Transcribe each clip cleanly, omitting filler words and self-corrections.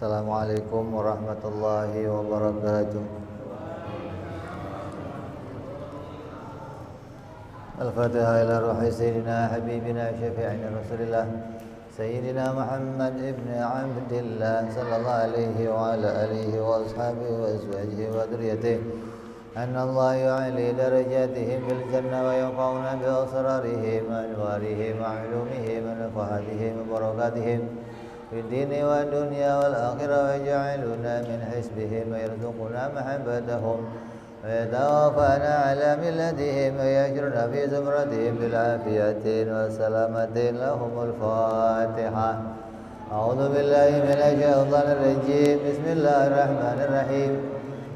Assalamualaikum warahmatullahi wabarakatuh. Al-Fatihah ila ruhi sayyidina habibina syafi'ina Rasulillah Sayyidina Muhammad ibn Abdillah sallallahu alaihi wa ala alihi wa ashabihi wa azwajihi wa dhurriyyatihi anna Allah yu'ali darajatihim fil jannah wa yaqawna bi asrarihim anwarihim wa ulumihim wa nafahatihim wa barakatihim في الدين والدنيا والآخرة ويجعلنا من حزبهم ويرزقنا محبتهم ويتوفانا على ملتهم ويجرنا في زمرتهم بالعافية والسلامة لهم الفاتحة أعوذ بالله من الشيطان الرجيم بسم الله الرحمن الرحيم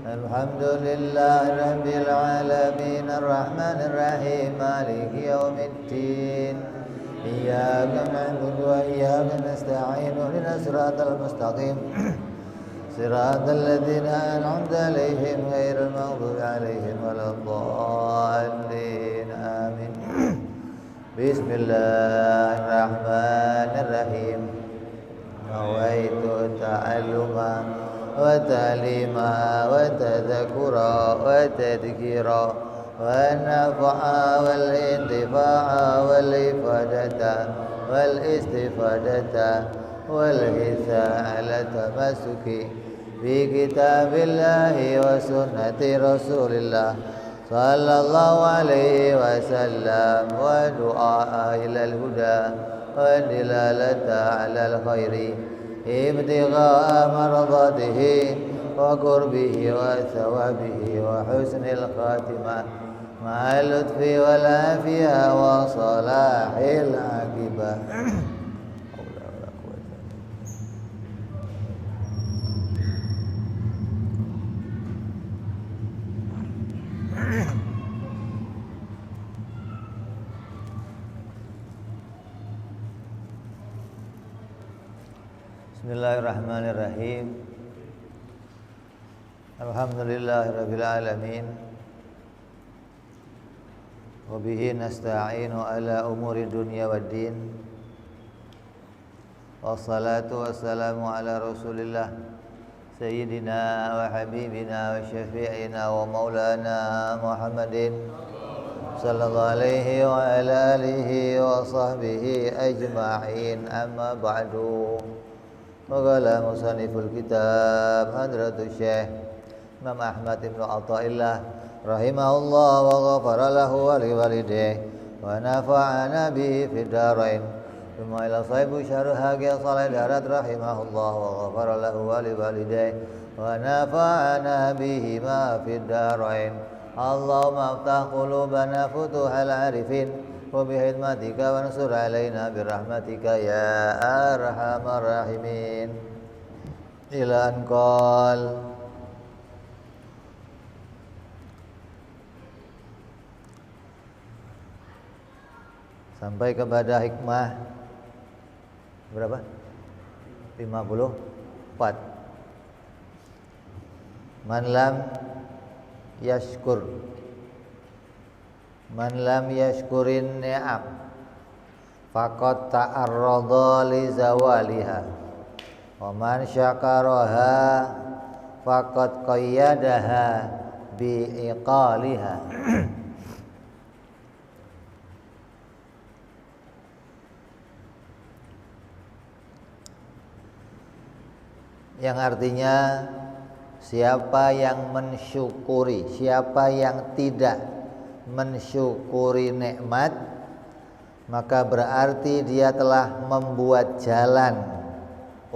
الحمد لله رب العالمين الرحمن الرحيم مالك يوم الدين إياك نعبد وإياك نستعين اهدنا الصراط المستقيم صراط الذين أنعمت عليهم غير المغضوب عليهم ولا الضالين آمين بسم الله الرحمن الرحيم نويت تعلما وتعليما وتذكرا وتذكيرا والنفع والانتفاع والإفادة والاستفادة والحث على التمسك بكتاب الله وسنة رسول الله صلى الله عليه وسلم ودعاء إلى الهدى والدلالة على الخير ابتغاء مرضاته وقربه وثوابه وحسن الخاتمة مع اللطف والعافية وصلاح العاقبة. Bismillahirrahmanirrahim. Alhamdulillahirabbil alamin. Wa bihi nasta'inu ala umuri dunya waddin. Wassalatu wassalamu ala Rasulillah sayyidina wa habibina wa syafi'ina wa maulana Muhammadin sallallahu alaihi wa ala alihi wa sahbihi ajma'in. Amma ba'du. Qala musanniful kitab Hadratus Syekh Imam Ahmad ibn Athaillah rahimahullah wa ghafara lahu wa liwalidayhi wa nafa'ana bihi fid dharain. Thumma ila sahibu syarh haqi salih darat rahimahullah wa ghafara lahu wa liwalidayhi wa nafa'ana bihi ma fid dharain. Allahumma aftah qulubana futuhal arifin wa bihidmatika wa ansur alaina birahmatika ya arhamar rahimin. Ila an qal sampai kepada hikmah berapa? 54. Man lam yashkurin ni'am faqad ta'arrada li zawaliha wa man syakaraha faqad qayyadaha bi iqaliha. Yang artinya siapa yang mensyukuri, siapa yang tidak mensyukuri nikmat, maka berarti dia telah membuat jalan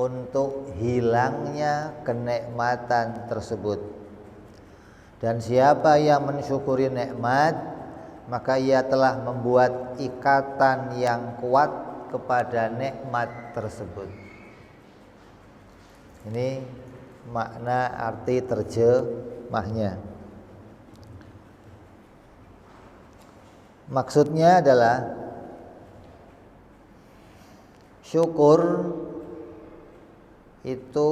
untuk hilangnya kenikmatan tersebut. Dan siapa yang mensyukuri nikmat, maka ia telah membuat ikatan yang kuat kepada nikmat tersebut. Ini makna arti terjemahnya. Maksudnya adalah syukur itu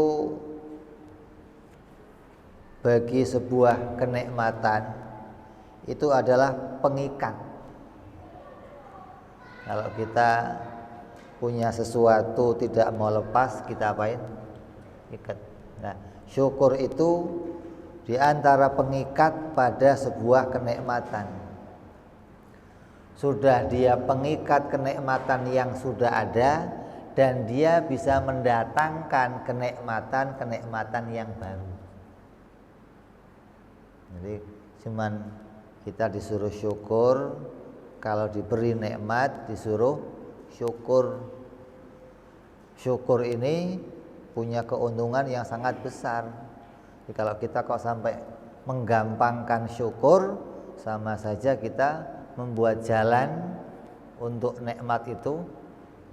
bagi sebuah kenikmatan itu adalah pengikat. Kalau kita punya sesuatu tidak mau lepas, kita apain? ikat. Nah, syukur itu di antara pengikat pada sebuah kenikmatan. Sudah dia pengikat kenikmatan yang sudah ada, dan dia bisa mendatangkan kenikmatan yang baru. Jadi cuman kita disuruh syukur, kalau diberi nikmat disuruh syukur. Syukur ini punya keuntungan yang sangat besar. Jadi kalau kita kok sampai menggampangkan syukur, sama saja kita membuat jalan untuk nikmat itu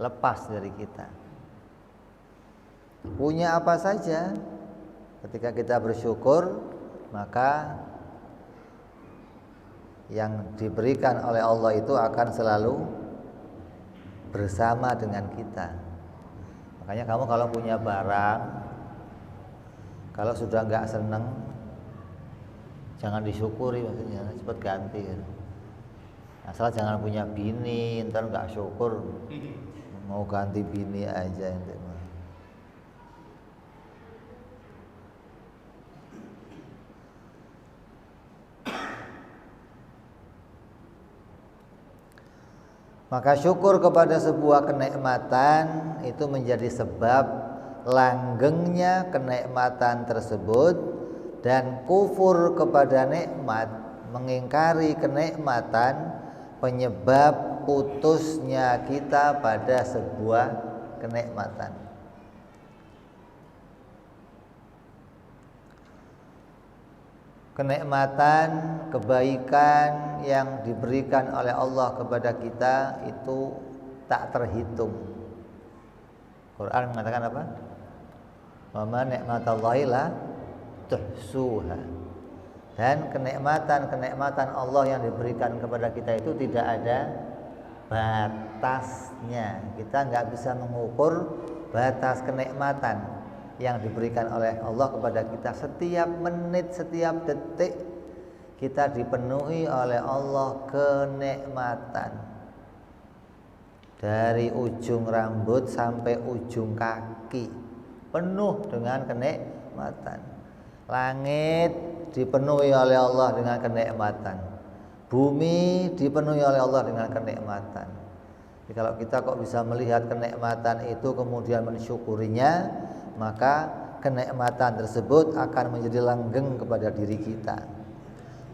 lepas dari kita. Punya apa saja, ketika kita bersyukur, maka yang diberikan oleh Allah itu akan selalu bersama dengan kita. Makanya kamu kalau punya barang, kalau sudah nggak seneng, jangan disyukuri, maksudnya cepat ganti. Asal jangan punya bini, ntar nggak syukur, mau ganti bini aja. Maka syukur kepada sebuah kenikmatan itu menjadi sebab langgengnya kenikmatan tersebut, dan kufur kepada nikmat, mengingkari kenikmatan, penyebab putusnya kita pada sebuah kenikmatan. Kenikmatan, kebaikan yang diberikan oleh Allah kepada kita itu tak terhitung. Quran mengatakan apa? Wa ma ni'matallahi la tuhsuha. Dan kenikmatan Allah yang diberikan kepada kita itu tidak ada batasnya. Kita nggak bisa mengukur batas kenikmatan yang diberikan oleh Allah kepada kita. Setiap menit, setiap detik kita dipenuhi oleh Allah kenikmatan. Dari ujung rambut sampai ujung kaki penuh dengan kenikmatan. Langit dipenuhi oleh Allah dengan kenikmatan. Bumi dipenuhi oleh Allah dengan kenikmatan. Jadi kalau kita kok bisa melihat kenikmatan itu kemudian mensyukurinya, maka kenikmatan tersebut akan menjadi langgeng kepada diri kita.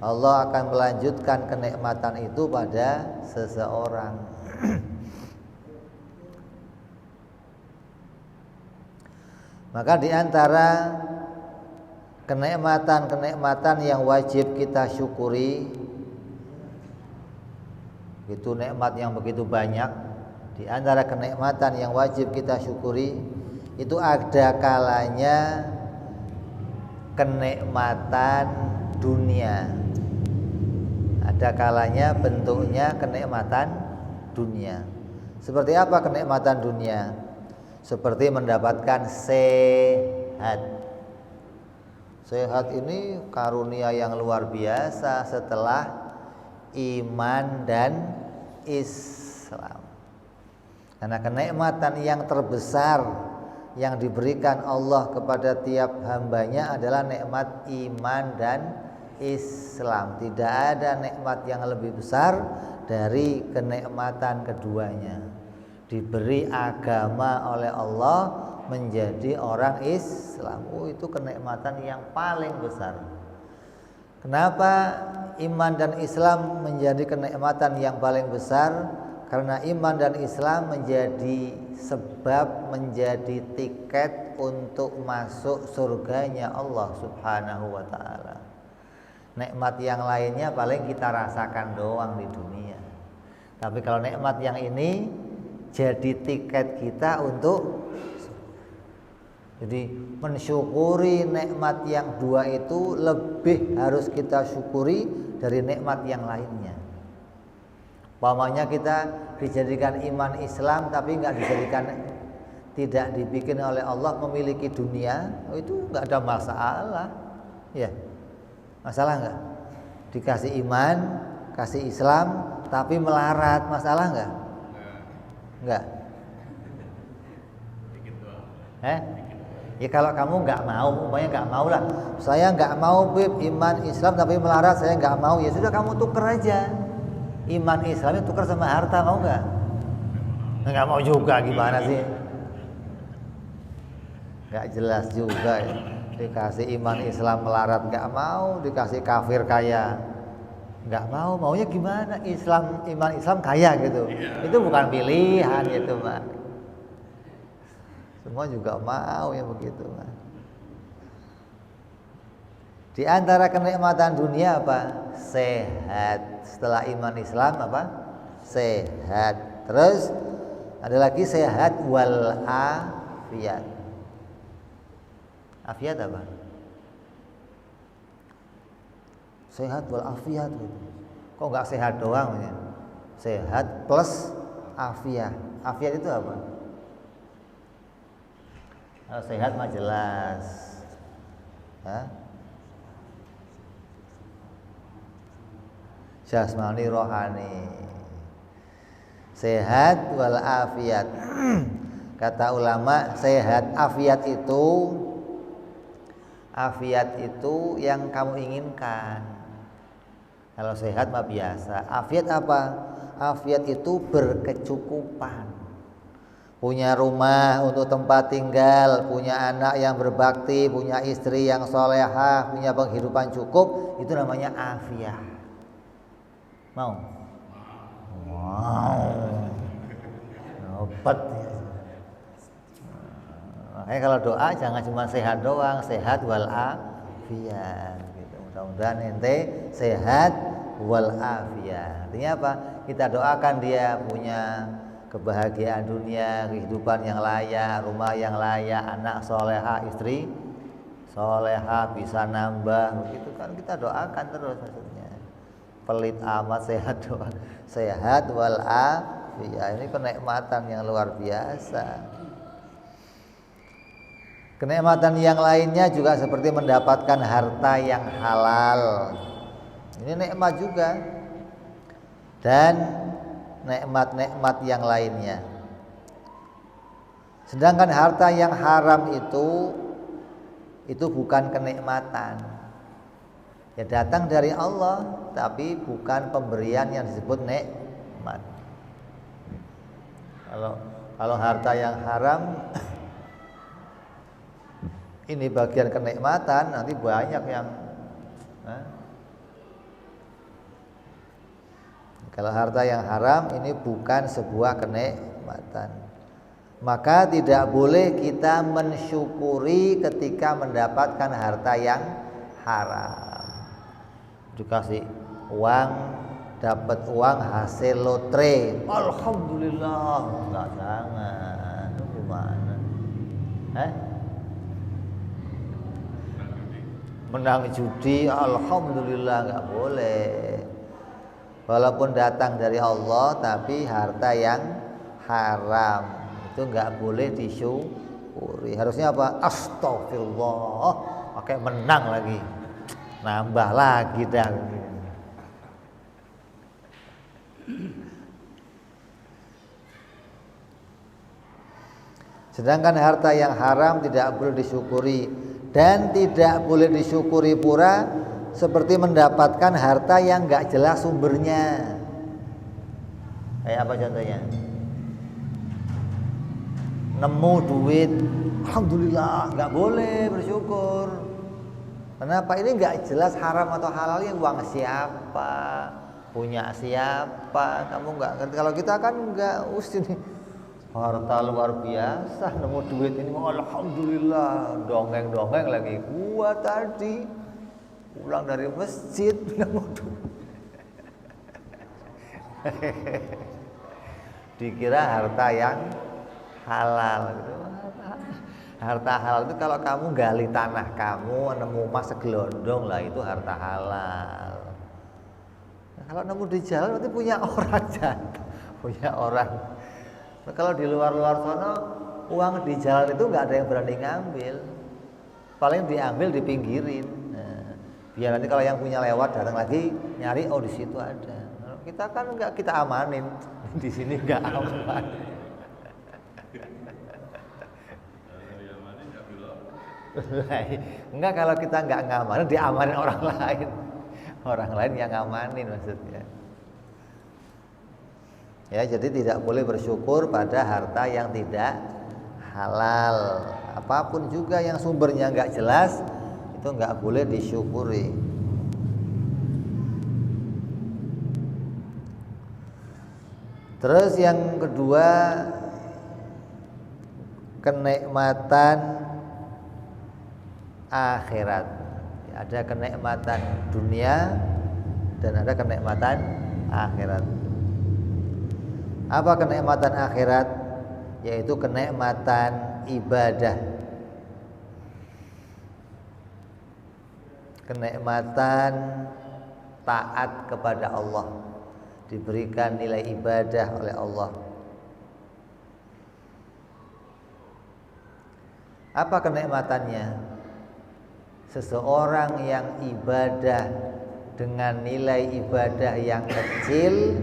Allah akan melanjutkan kenikmatan itu pada seseorang. Maka di antara kenikmatan yang wajib kita syukuri, itu nikmat yang begitu banyak. Di antara kenikmatan yang wajib kita syukuri, itu ada kalanya kenikmatan dunia. Ada kalanya bentuknya kenikmatan dunia. Seperti apa kenikmatan dunia? Seperti mendapatkan sehat. Sehat ini karunia yang luar biasa setelah iman dan Islam. Karena kenikmatan yang terbesar yang diberikan Allah kepada tiap hambanya adalah nikmat iman dan Islam. Tidak ada nikmat yang lebih besar dari kenikmatan keduanya. Diberi agama oleh Allah, menjadi orang Islam. Itu kenikmatan yang paling besar. Kenapa iman dan Islam menjadi kenikmatan yang paling besar? Karena iman dan Islam menjadi sebab, menjadi tiket untuk masuk surganya Allah Subhanahu wa ta'ala. Nikmat yang lainnya paling kita rasakan doang di dunia. Tapi kalau nikmat yang ini jadi tiket kita untuk, jadi mensyukuri nikmat yang dua itu lebih harus kita syukuri dari nikmat yang lainnya. Umpamanya kita dijadikan iman Islam tapi tidak dibikin oleh Allah memiliki dunia, itu nggak ada masalah, ya. Masalah nggak? Dikasih iman, kasih Islam, tapi melarat, masalah nggak? Nggak. Ya kalau kamu nggak mau, umpamanya nggak mau lah, saya nggak mau Bib iman Islam tapi melarat, saya nggak mau, ya sudah kamu tuker aja. Iman Islamnya tuker sama harta, mau nggak? Nggak mau juga, gimana sih? Nggak jelas juga ya. Dikasih iman Islam melarat nggak mau, dikasih kafir kaya nggak mau, maunya gimana? Iman Islam kaya gitu. Itu bukan pilihan itu, Pak. Semua juga mau yang begitu, Pak. Di antara kenikmatan dunia apa? Sehat. Setelah iman Islam apa? Sehat. Terus ada lagi sehat wal afiat. Afiat apa? Sehat wal afiat gitu. Kok nggak sehat doang ya? Sehat plus afiat. Afiat itu apa? Kalau sehat mah jelas. Hah? Jasmani rohani. Sehat wal afiat. Kata ulama, sehat afiat itu yang kamu inginkan. Kalau sehat mah biasa. Afiat apa? Afiat itu berkecukupan. Punya rumah untuk tempat tinggal, punya anak yang berbakti, punya istri yang solehah, punya penghidupan cukup, itu namanya afiat. Mau? Wow. Dapat. Makanya kalau doa jangan cuma sehat doang, sehat wal afiat. Gitu. Mudah-mudahan ente sehat wal afiat. Artinya apa? Kita doakan dia punya kebahagiaan dunia, kehidupan yang layak, rumah yang layak, anak soleha, istri soleha, bisa nambah, begitu kan kita doakan terus maksudnya. Pelit amat sehat doang, sehat wal afiat, ini kenikmatan yang luar biasa. Kenikmatan yang lainnya juga seperti mendapatkan harta yang halal, ini nikmat juga. Dan nikmat-nikmat yang lainnya. Sedangkan harta yang haram itu bukan kenikmatan. Ya datang dari Allah, tapi bukan pemberian yang disebut nikmat. Kalau harta yang haram ini bagian kenikmatan, nanti banyak yang kalau harta yang haram ini bukan sebuah kenikmatan. Maka tidak boleh kita mensyukuri ketika mendapatkan harta yang haram. Dikasih uang, dapat uang hasil lotre, alhamdulillah, enggak, jangan. Itu gimana? Menang judi, alhamdulillah, enggak boleh. Walaupun datang dari Allah, tapi harta yang haram itu nggak boleh disyukuri. Harusnya apa? Astagfirullah, pakai menang lagi, nambah lagi dah. Sedangkan harta yang haram tidak boleh disyukuri, dan tidak boleh disyukuri pula seperti mendapatkan harta yang nggak jelas sumbernya. Kayak apa contohnya? Nemu duit, alhamdulillah, nggak boleh bersyukur. Kenapa? Ini nggak jelas haram atau halalnya, uang siapa, punya siapa, kamu nggak ngerti. Kalau kita kan nggak nih, harta luar biasa, nemu duit ini, alhamdulillah, dongeng-dongeng lagi. Gua tadi pulang dari masjid nemu duit. Dikira harta yang halal gitu. Harta halal itu kalau kamu gali tanah kamu nemu emas segelondong lah, itu harta halal. Nah, kalau nemu di jalan berarti punya orang jatuh, punya orang. Nah, kalau di luar-luar sana uang di jalan itu nggak ada yang berani ngambil, paling diambil dipinggirin. Nah, biar nanti kalau yang punya lewat datang lagi nyari, oh di situ ada. Nah, kita kan nggak, kita amanin, di sini nggak aman. Enggak, kalau kita enggak ngamanin, diamanin orang lain. Orang lain yang ngamanin maksudnya. Ya, jadi tidak boleh bersyukur pada harta yang tidak halal. Apapun juga yang sumbernya enggak jelas, itu enggak boleh disyukuri. Terus yang kedua, kenikmatan akhirat. Ada kenikmatan dunia dan ada kenikmatan akhirat. Apa kenikmatan akhirat? Yaitu kenikmatan ibadah. Kenikmatan taat kepada Allah, diberikan nilai ibadah oleh Allah. Apa kenikmatannya? Seseorang yang ibadah dengan nilai ibadah yang kecil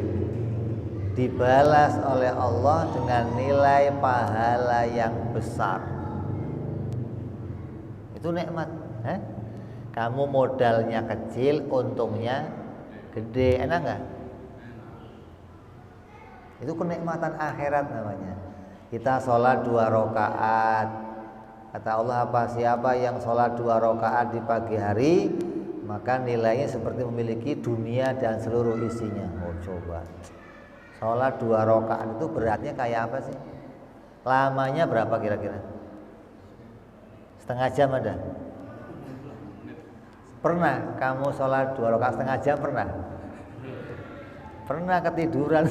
dibalas oleh Allah dengan nilai pahala yang besar. Itu nikmat. Kamu modalnya kecil, untungnya gede, enak nggak? Itu kenikmatan akhirat namanya. Kita sholat 2 rakaat. Kata Allah, apa siapa yang sholat 2 rakaat di pagi hari, maka nilainya seperti memiliki dunia dan seluruh isinya. Oh coba, sholat 2 rakaat itu beratnya kayak apa sih? Lamanya berapa kira-kira? Setengah jam ada? Pernah kamu sholat 2 rakaat setengah jam pernah? Pernah ketiduran?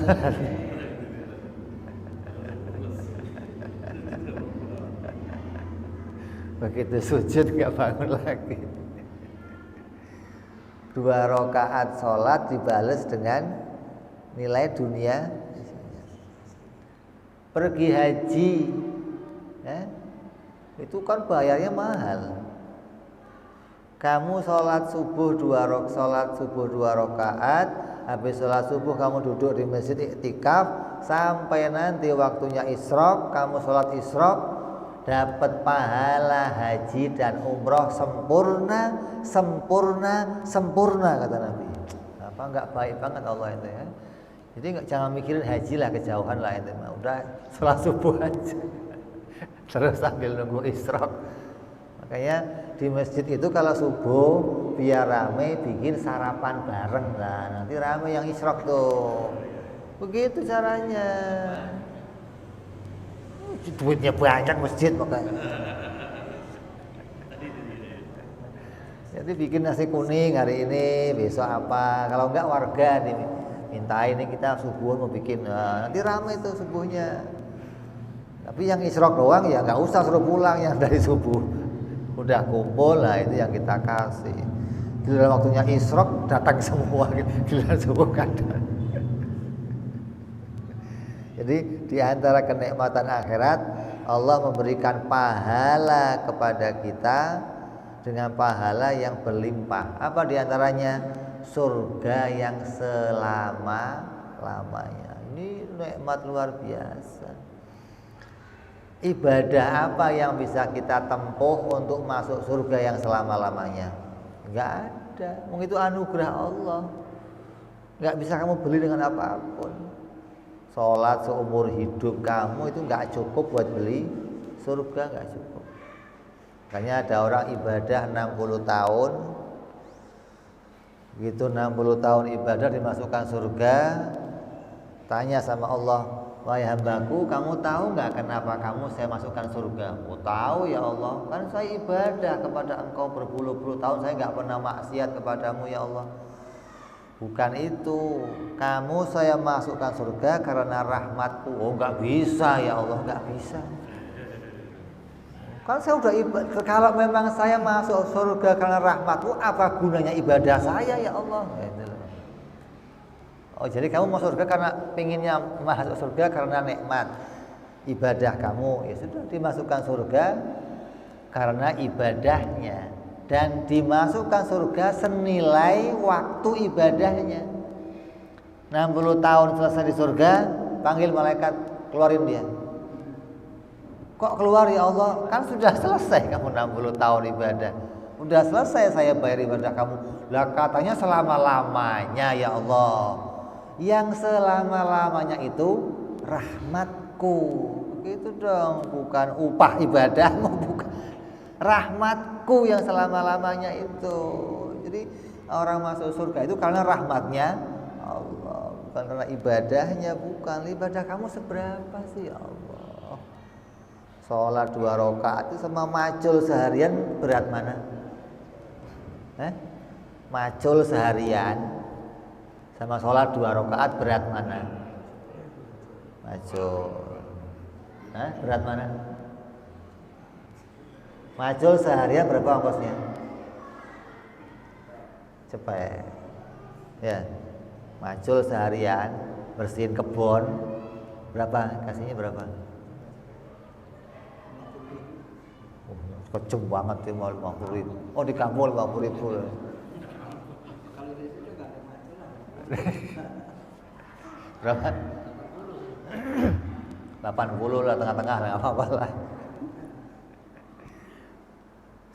Begitu sujud gak bangun lagi. 2 rakaat sholat dibalas dengan nilai dunia. Pergi haji, itu kan bayarnya mahal. Kamu sholat subuh 2 rakaat, habis sholat subuh kamu duduk di masjid iktikaf sampai nanti waktunya isyraq, kamu sholat isyraq, dapat pahala haji dan umroh sempurna kata Nabi. Apa enggak baik banget Allah itu ya. Jadi jangan mikirin haji lah, kejauhan lah itu. Udah sholat subuh aja. Terus sambil nunggu isyraq. Makanya di masjid itu kalau subuh biar rame bikin sarapan bareng lah. Nanti rame yang isyraq tuh. Begitu caranya. Duitnya banyak masjid makanya. Jadi bikin nasi kuning hari ini, besok apa? Kalau enggak warga diminta ini kita subuh mau bikin, nanti ramai itu subuhnya. Tapi yang isyraq doang ya nggak usah suruh pulang yang dari subuh. Udah kumpul lah itu yang kita kasih. Giliran waktunya isyraq datang semua, giliran subuh kadang. Jadi di antara kenikmatan akhirat, Allah memberikan pahala kepada kita dengan pahala yang berlimpah. Apa di antaranya? Surga yang selama-lamanya. Ini nikmat luar biasa. Ibadah apa yang bisa kita tempuh untuk masuk surga yang selama-lamanya? Enggak ada. Itu anugerah Allah. Enggak bisa kamu beli dengan apapun. Sholat seumur hidup kamu itu nggak cukup buat beli surga, nggak cukup. Makanya ada orang ibadah 60 tahun, begitu 60 tahun ibadah dimasukkan surga, tanya sama Allah, wahai hambaku, kamu tahu nggak kenapa kamu saya masukkan surga? Oh tahu ya Allah, kan saya ibadah kepada Engkau berpuluh-puluh tahun, saya nggak pernah maksiat kepadamu ya Allah. Bukan itu, kamu saya masukkan surga karena rahmatku. Oh nggak bisa ya Allah, nggak bisa. Kan saya udah ibadah. Kalau memang saya masuk surga karena rahmatku, apa gunanya ibadah saya ya Allah? Oh jadi kamu masuk surga karena pinginnya masuk surga karena nikmat ibadah kamu. Ya sudah, dimasukkan surga karena ibadahnya. Dan dimasukkan surga senilai waktu ibadahnya. 60 tahun selesai di surga, panggil malaikat, keluarin dia. Kok keluar ya Allah? Kan sudah selesai kamu 60 tahun ibadah. Udah selesai saya bayar ibadah kamu. Lah katanya selama-lamanya ya Allah. Yang selama-lamanya itu rahmatku. Begitu dong, bukan upah ibadahmu, bukan. Rahmatku yang selama-lamanya itu. Jadi orang masuk surga itu karena rahmatnya Allah, bukan karena ibadahnya, bukan. Ibadah kamu seberapa sih ya Allah? Sholat 2 rakaat itu sama macul seharian berat mana? Macul seharian sama sholat 2 rakaat berat mana? Macul. Berat mana? Macul seharian berapa ongkosnya? Cepet. Ya. Macul seharian bersihin kebun berapa? Kasihnya berapa? Kecem banget ya, mau 50.000. Oh di kamu 50.000. Berapa? 80 lah, tengah-tengah nggak apa-apa lah.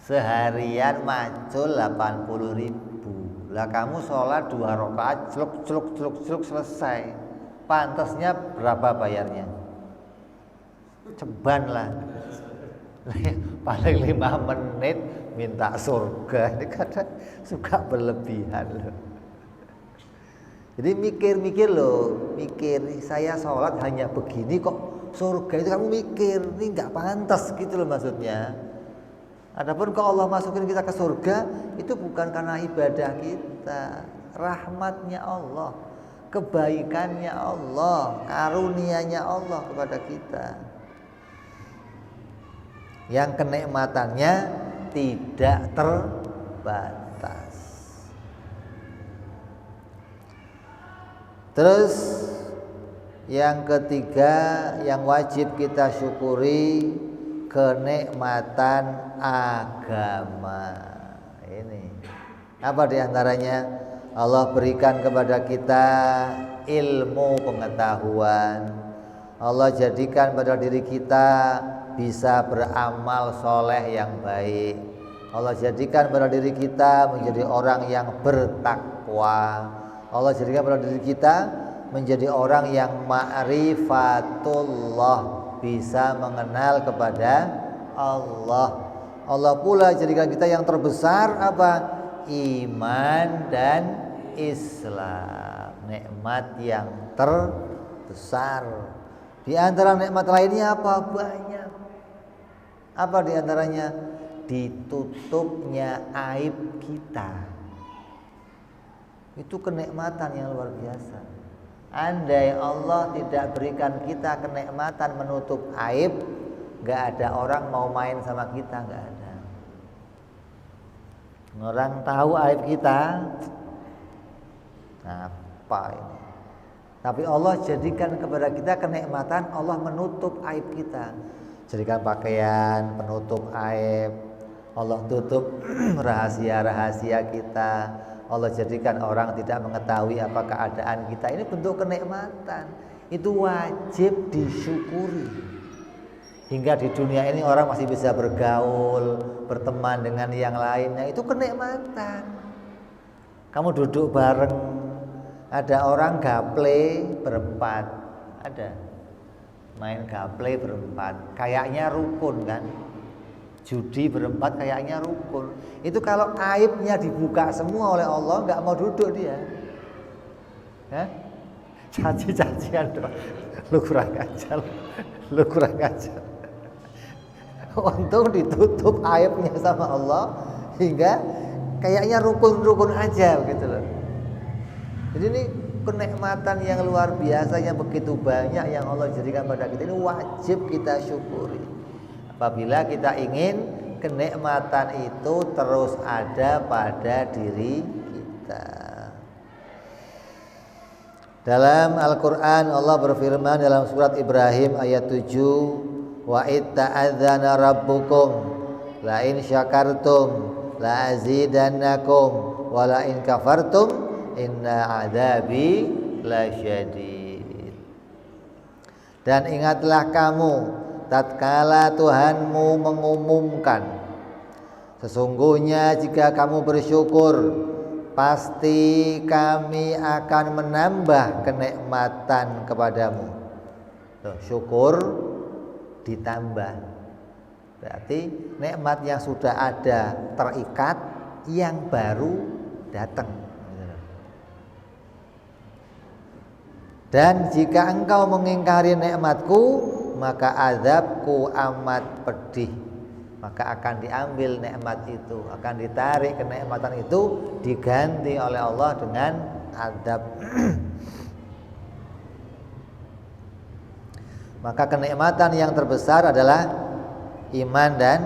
Seharian macul 80.000. Lah kamu sholat 2 rakaat celuk selesai. Pantasnya berapa bayarnya? Ceban lah. Paling 5 menit minta surga. Ini kadang suka berlebihan loh. Jadi mikir loh, saya sholat hanya begini kok surga itu kamu mikir, ini nggak pantas gitu loh maksudnya. Adapun kalau Allah masukin kita ke surga itu bukan karena ibadah kita, rahmatnya Allah, kebaikannya Allah, karunianya Allah kepada kita, yang kenikmatannya tidak terbatas. Terus yang ketiga yang wajib kita syukuri, kenikmatan agama. Ini apa diantaranya? Allah berikan kepada kita ilmu pengetahuan. Allah jadikan pada diri kita bisa beramal soleh yang baik. Allah jadikan pada diri kita menjadi orang yang bertakwa. Allah jadikan pada diri kita menjadi orang yang ma'rifatullah, bisa mengenal kepada Allah. Allah pula jadikan kita yang terbesar apa? Iman dan Islam. Nikmat yang terbesar. Di antara nikmat lainnya apa? Banyak. Apa di antaranya? Ditutupnya aib kita. Itu kenikmatan yang luar biasa. Andai Allah tidak berikan kita kenikmatan menutup aib, gak ada orang mau main sama kita, gak ada. Orang tahu aib kita, apa ini? Tapi Allah jadikan kepada kita kenikmatan, Allah menutup aib kita. Jadikan pakaian penutup aib, Allah tutup rahasia-rahasia kita. Allah jadikan orang tidak mengetahui apa keadaan kita. Ini bentuk kenikmatan. Itu wajib disyukuri. Hingga di dunia ini orang masih bisa bergaul, berteman dengan yang lainnya. Itu kenikmatan. Kamu duduk bareng, ada orang gaple berempat. Ada main gaple berempat. Kayaknya rukun kan? Judi berempat kayaknya rukun. Itu kalau aibnya dibuka semua oleh Allah, nggak mau duduk dia. Caci-cacian doang. Lu kurang ajar. Untung ditutup aibnya sama Allah hingga kayaknya rukun aja gitu loh. Jadi ini kenikmatan yang luar biasa yang begitu banyak yang Allah jadikan pada kita, ini wajib kita syukuri. Apabila kita ingin kenikmatan itu terus ada pada diri kita. Dalam Al-Quran Allah berfirman dalam surat Ibrahim ayat 7, wa itta'adzana rabbukum la in syakartum la azidannakum wa la in kafartum inna adabi lasyadid. Dan ingatlah kamu tatkala Tuhanmu mengumumkan, sesungguhnya jika kamu bersyukur, pasti kami akan menambah kenikmatan kepadamu. Tuh, syukur ditambah. Berarti nikmat yang sudah ada terikat, yang baru datang. Dan jika engkau mengingkari nikmatku, maka azabku amat pedih. Maka akan diambil nikmat itu, akan ditarik kenikmatan itu, diganti oleh Allah dengan azab. Maka kenikmatan yang terbesar adalah iman dan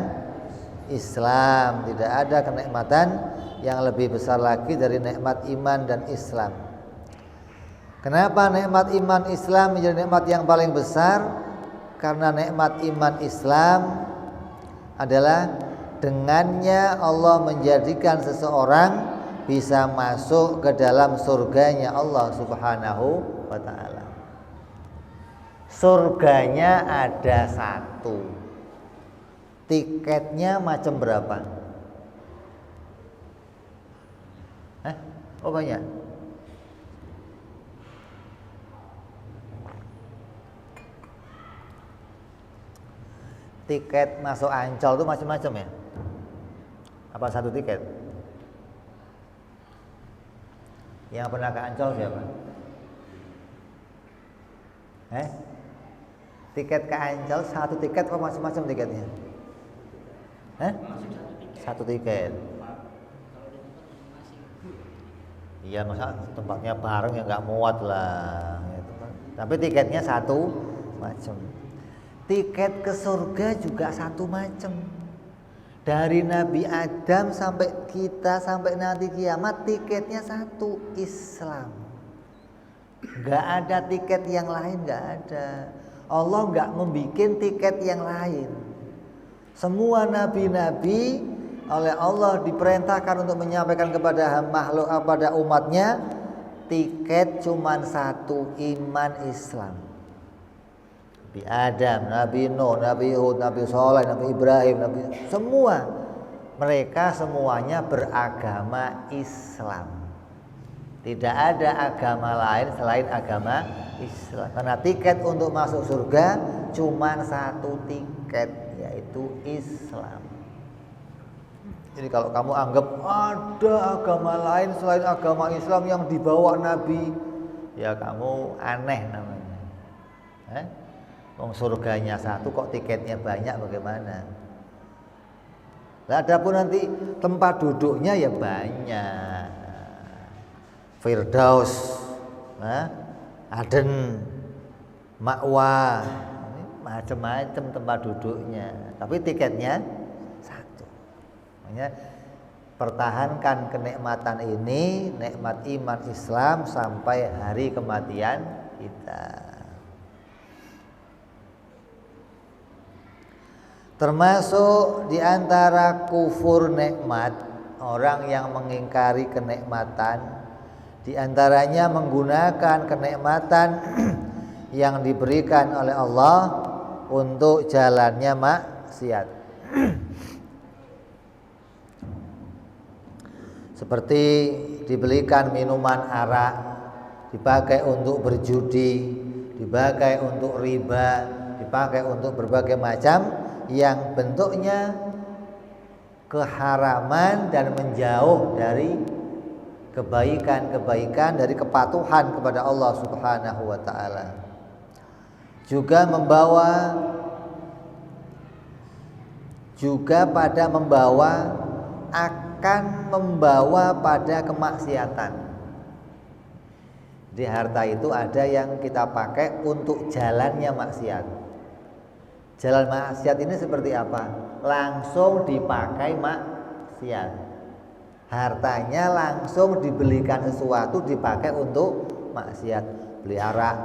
Islam. Tidak ada kenikmatan yang lebih besar lagi dari nikmat iman dan Islam. Kenapa nikmat iman Islam menjadi nikmat yang paling besar? Karena nikmat iman Islam adalah dengannya Allah menjadikan seseorang bisa masuk ke dalam surganya Allah Subhanahu wa ta'ala. Surganya ada satu. Tiketnya macam berapa? Oh banyak. Tiket masuk Ancol itu macam-macam ya? Apa satu tiket? Yang pernah ke Ancol siapa? Tiket ke Ancol satu tiket apa macam-macam tiketnya? Satu tiket. Iya, masa tempatnya bareng ya nggak muat lah gitu kan. Tapi tiketnya satu macam. Tiket ke surga juga satu macam. Dari Nabi Adam sampai kita sampai nanti kiamat, tiketnya satu, Islam. Gak ada tiket yang lain, gak ada. Allah gak membikin tiket yang lain. Semua nabi-nabi oleh Allah diperintahkan untuk menyampaikan kepada makhluk, kepada umatnya, tiket cuman satu, iman Islam. Nabi Adam, Nabi Nuh, Nabi Hud, Nabi Saleh, Nabi Ibrahim, Nabi semua mereka semuanya beragama Islam. Tidak ada agama lain selain agama Islam. Karena tiket untuk masuk surga cuma satu tiket, yaitu Islam. Jadi kalau kamu anggap ada agama lain selain agama Islam yang dibawa Nabi, ya kamu aneh namanya. Wong surganya satu kok tiketnya banyak, bagaimana? Lah adapun nanti tempat duduknya ya banyak. Firdaus, Aden, Ma'wa, macam-macam tempat duduknya. Tapi tiketnya satu. Makanya pertahankan kenikmatan ini, nikmat iman Islam sampai hari kematian kita. Termasuk di antara kufur nikmat, orang yang mengingkari kenikmatan, di antaranya menggunakan kenikmatan yang diberikan oleh Allah untuk jalannya maksiat. Seperti dibelikan minuman arak, dipakai untuk berjudi, dipakai untuk riba, dipakai untuk berbagai macam yang bentuknya keharaman dan menjauh dari kebaikan-kebaikan, dari kepatuhan kepada Allah Subhanahu wa ta'ala. Juga akan membawa pada kemaksiatan. Di harta itu ada yang kita pakai untuk jalannya maksiat. Jalan maksiat ini seperti apa? Langsung dipakai maksiat. Hartanya langsung dibelikan sesuatu, dipakai untuk maksiat. Beli arak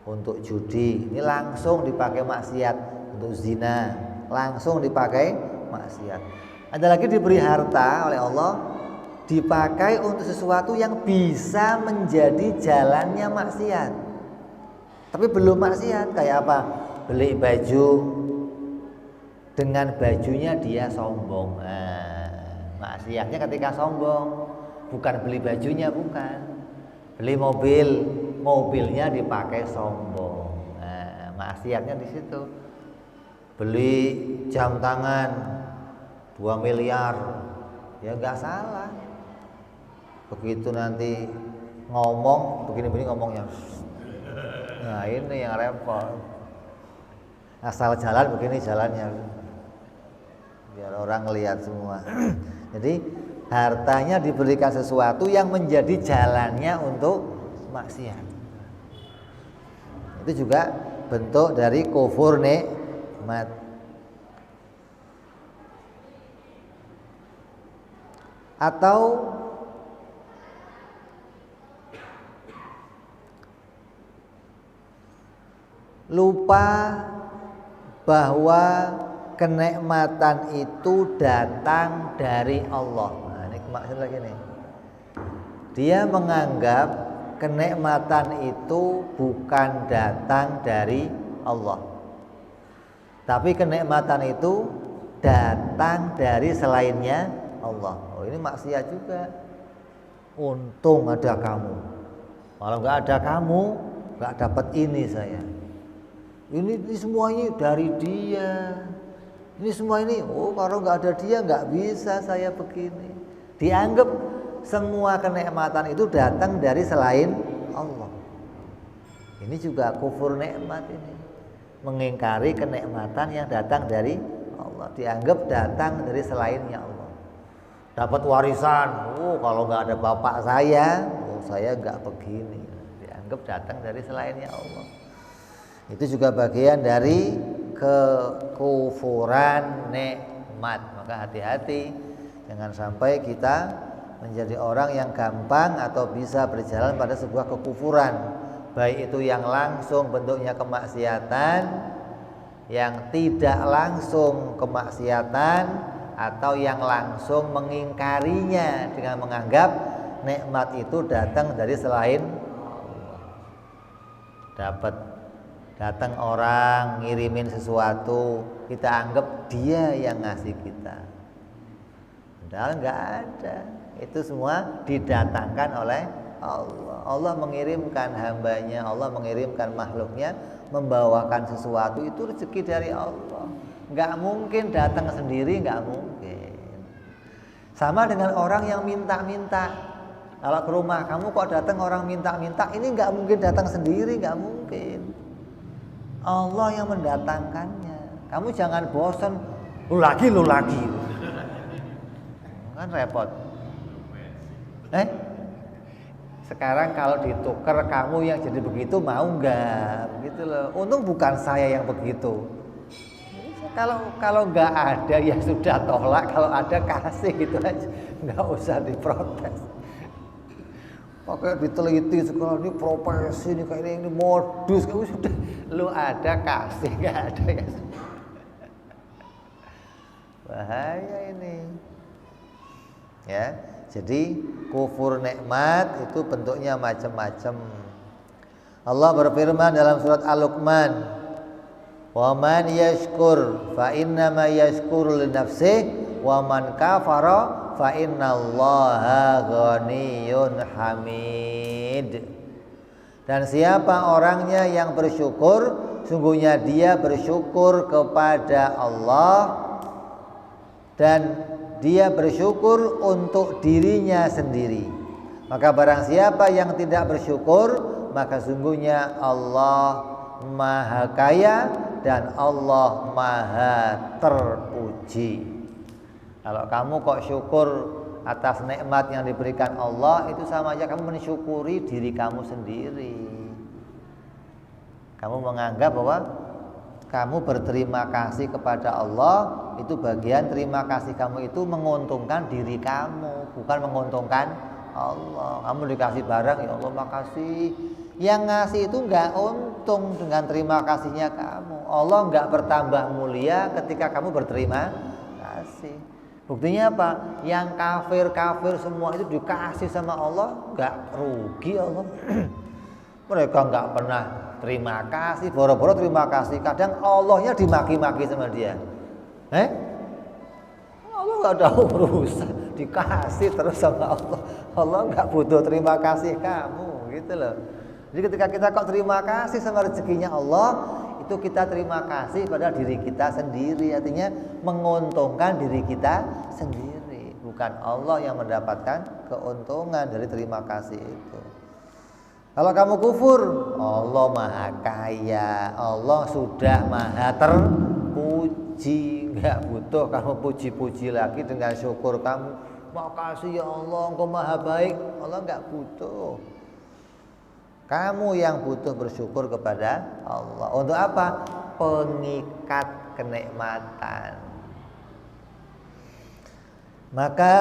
untuk judi, ini langsung dipakai maksiat. Untuk zina, langsung dipakai maksiat. Ada lagi diberi harta oleh Allah, dipakai untuk sesuatu yang bisa menjadi jalannya maksiat. Tapi belum maksiat, kayak apa? beli baju, dengan bajunya dia sombong. Maksiatnya ketika sombong, bukan beli bajunya, bukan. Beli mobil, mobilnya dipakai sombong. Maksiatnya di situ. Beli jam tangan 2 miliar, ya nggak salah. Begitu nanti ngomong begini-begini ngomongnya, nah ini yang repot. Asal jalan begini jalannya, biar orang lihat semua. Jadi hartanya diberikan sesuatu yang menjadi jalannya untuk maksiat. Itu juga bentuk dari kufur nikmat. Atau lupa bahwa kenikmatan itu datang dari Allah. Nah, ini maksud lagi nih. Dia menganggap kenikmatan itu bukan datang dari Allah, tapi kenikmatan itu datang dari selainnya Allah. Oh, ini maksiat juga. Untung ada kamu. Kalau nggak ada kamu, nggak dapat ini saya. Ini semuanya dari dia. Ini semua ini, kalau nggak ada dia nggak bisa saya begini. Dianggap semua kenikmatan itu datang dari selain Allah. Ini juga kufur nikmat ini. Mengingkari kenikmatan yang datang dari Allah. Dianggap datang dari selainnya Allah. Dapat warisan, kalau nggak ada bapak saya nggak begini. Dianggap datang dari selainnya Allah. Itu juga bagian dari kekufuran nikmat. Maka hati-hati jangan sampai kita menjadi orang yang gampang atau bisa berjalan pada sebuah kekufuran, baik itu yang langsung bentuknya kemaksiatan, yang tidak langsung kemaksiatan, atau yang langsung mengingkarinya dengan menganggap nikmat itu datang dari selain Allah. Datang orang ngirimin sesuatu, kita anggap dia yang ngasih kita, padahal nggak ada. Itu semua didatangkan oleh Allah. Allah mengirimkan hambanya, Allah mengirimkan makhluknya membawakan sesuatu, itu rezeki dari Allah. Nggak mungkin datang sendiri, nggak mungkin. Sama dengan orang yang minta-minta. Kalau ke rumah kamu kok datang orang minta-minta, ini nggak mungkin datang sendiri, nggak mungkin. Allah yang mendatangkannya. Kamu jangan bosan, lu lagi. Kan repot. Sekarang kalau ditukar kamu yang jadi begitu mau nggak? Begitu loh. Untung bukan saya yang begitu. Kalau nggak ada ya sudah tolak, kalau ada kasih gitu aja, nggak usah diprotes. Pakai diteliti sekolah ini profesi ini kayak ini modus, kamu sudah lu ada kasih, nggak ada ya sudah. Bahaya ini. Ya, jadi kufur nikmat itu bentuknya macam-macam. Allah berfirman dalam surat Al-Luqman, "Wa man yashkur fa innama yashkuru li nafsihi wa man kafara fa innallaha ghaniyyun hamid." Dan siapa orangnya yang bersyukur, sungguhnya dia bersyukur kepada Allah dan dia bersyukur untuk dirinya sendiri. Maka barang siapa yang tidak bersyukur, maka sungguhnya Allah Maha Kaya dan Allah Maha Terpuji. Kalau kamu kok syukur atas nikmat yang diberikan Allah, itu sama aja kamu mensyukuri diri kamu sendiri. Kamu menganggap bahwa kamu berterima kasih kepada Allah, itu bagian terima kasih kamu itu menguntungkan diri kamu, bukan menguntungkan Allah. Kamu dikasih barang, ya Allah makasih. Yang ngasih itu enggak untung dengan terima kasihnya kamu. Allah enggak bertambah mulia ketika kamu berterima kasih. Buktinya apa? Yang kafir semua itu dikasih sama Allah, enggak rugi Allah. Mereka nggak pernah terima kasih, boro-boro terima kasih. Kadang Allahnya dimaki-maki sama dia. Allah nggak tahu berusaha, dikasih terus sama Allah. Allah nggak butuh terima kasih kamu, gitu loh. Jadi ketika kita kok terima kasih sama rezekinya Allah, itu kita terima kasih pada diri kita sendiri. Artinya menguntungkan diri kita sendiri, bukan Allah yang mendapatkan keuntungan dari terima kasih itu. Kalau kamu kufur, Allah maha kaya, Allah sudah maha terpuji, nggak butuh kamu puji-puji lagi dengan syukur kamu. Makasih ya Allah, Engkau maha baik. Allah nggak butuh. Kamu yang butuh bersyukur kepada Allah. Untuk apa? Pengikat kenikmatan. Maka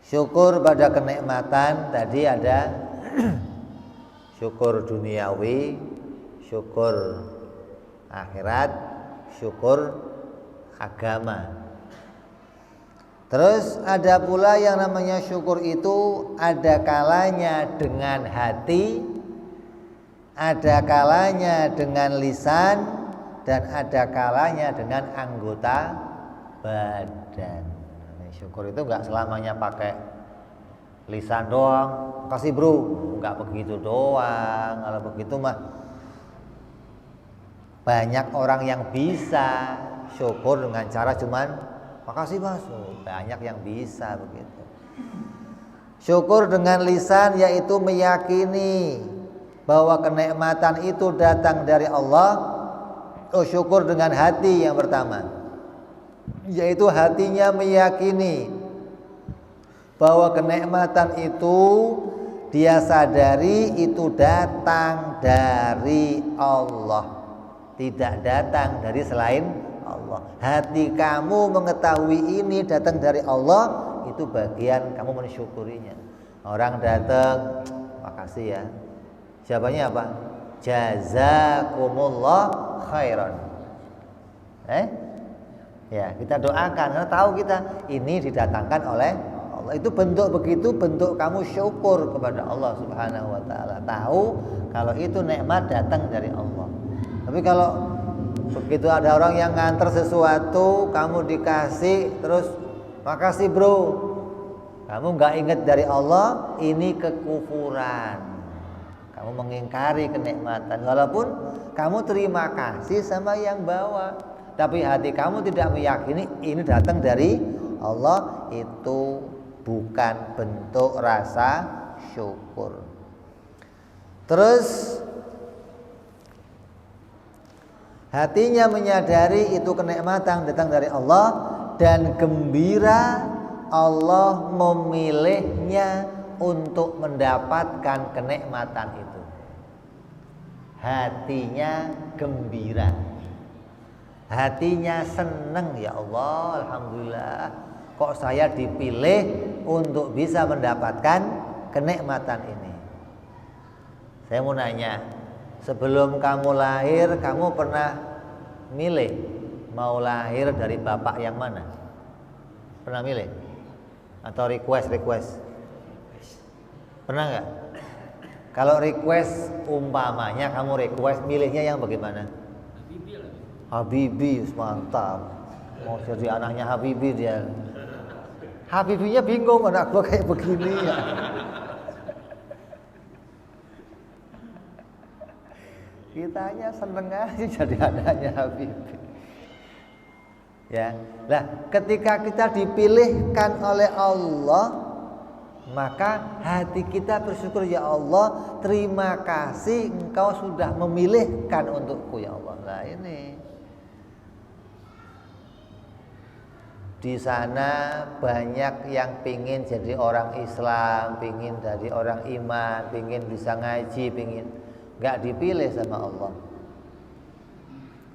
syukur pada kenikmatan tadi ada syukur duniawi, syukur akhirat, syukur agama. Terus ada pula yang namanya syukur itu ada kalanya dengan hati, ada kalanya dengan lisan, dan ada kalanya dengan anggota badan. Syukur itu enggak selamanya pakai lisan doang. Makasih bro, enggak begitu doang. Kalau begitu mah banyak orang yang bisa syukur dengan cara cuman makasih mas. Banyak yang bisa begitu. Syukur dengan lisan yaitu meyakini bahwa kenikmatan itu datang dari Allah. Syukur dengan hati yang pertama, yaitu hatinya meyakini bahwa kenikmatan itu dia sadari itu datang dari Allah, tidak datang dari selain Allah. Hati kamu mengetahui ini datang dari Allah, itu bagian kamu mensyukurinya. Orang datang, makasih ya. Jawabannya apa? Jazakumullah khairan. Ya, kita doakan karena tahu kita ini didatangkan oleh Allah. Itu bentuk begitu, bentuk kamu syukur kepada Allah Subhanahu wa taala. Tahu kalau itu nikmat datang dari Allah. Tapi kalau begitu ada orang yang nganter sesuatu, kamu dikasih terus makasih bro, kamu nggak ingat dari Allah, ini kekufuran. Kamu mengingkari kenikmatan walaupun kamu terima kasih sama yang bawa. Tapi hati kamu tidak meyakini ini datang dari Allah, itu bukan bentuk rasa syukur. Terus hatinya menyadari itu kenikmatan datang dari Allah dan gembira Allah memilihnya untuk mendapatkan kenikmatan itu. Hatinya gembira. Hatinya senang, ya Allah, alhamdulillah kok saya dipilih untuk bisa mendapatkan kenikmatan ini. Saya mau nanya, sebelum kamu lahir kamu pernah milih mau lahir dari bapak yang mana? Pernah milih? Atau request? Pernah nggak? Kalau request umpamanya kamu request milihnya yang bagaimana? Habibie, mantap. Mau jadi anaknya Habibie dia. Habibinya bingung, anak gua kayak begini ya. Kitanya seneng aja jadi anaknya Habibie. Ya, nah ketika kita dipilihkan oleh Allah, maka hati kita bersyukur, ya Allah, terima kasih Engkau sudah memilihkan untukku, ya Allah. Nah ini. Di sana banyak yang pingin jadi orang Islam, pingin jadi orang iman, pingin bisa ngaji, pingin nggak dipilih sama Allah.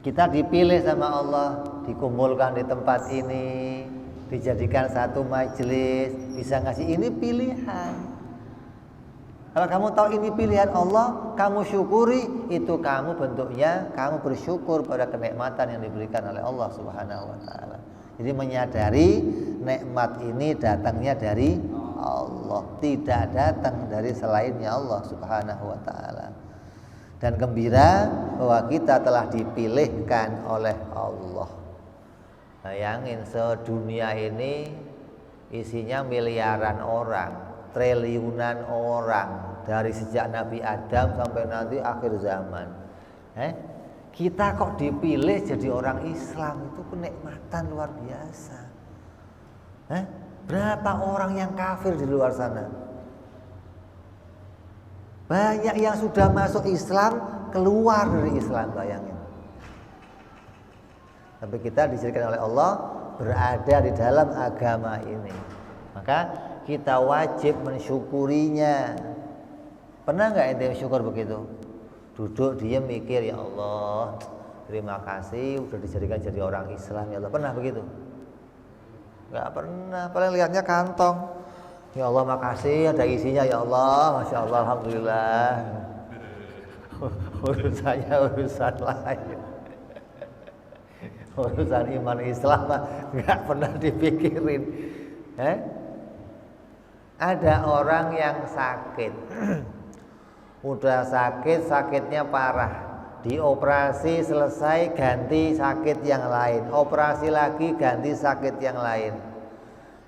Kita dipilih sama Allah, dikumpulkan di tempat ini, dijadikan satu majelis, bisa ngasih, ini pilihan. Kalau kamu tahu ini pilihan Allah, kamu syukuri, itu kamu bentuknya kamu bersyukur pada kenikmatan yang diberikan oleh Allah Subhanahu wa taala. Jadi menyadari nikmat ini datangnya dari Allah, tidak datang dari selainnya Allah Subhanahu wa taala. Dan gembira bahwa kita telah dipilihkan oleh Allah. Bayangin, sedunia ini isinya miliaran orang, triliunan orang, dari sejak Nabi Adam sampai nanti akhir zaman. Kita kok dipilih jadi orang Islam, itu kenikmatan luar biasa. Berapa orang yang kafir di luar sana? Banyak yang sudah masuk Islam keluar dari Islam, bayangin. Tapi kita dijadikan oleh Allah berada di dalam agama ini. Maka kita wajib mensyukurinya. Pernah nggak ente syukur begitu? Duduk diam mikir, ya Allah, terima kasih udah dijadikan jadi orang Islam, ya Allah. Pernah begitu? Nggak pernah. Paling lihatnya kantong. Ya Allah makasih ada isinya, ya Allah, Masya Allah, Alhamdulillah. Urusannya urusan lain. Urusan iman Islam nggak pernah dipikirin. Ada orang yang sakit, udah sakit, sakitnya parah, dioperasi selesai ganti sakit yang lain, operasi lagi ganti sakit yang lain.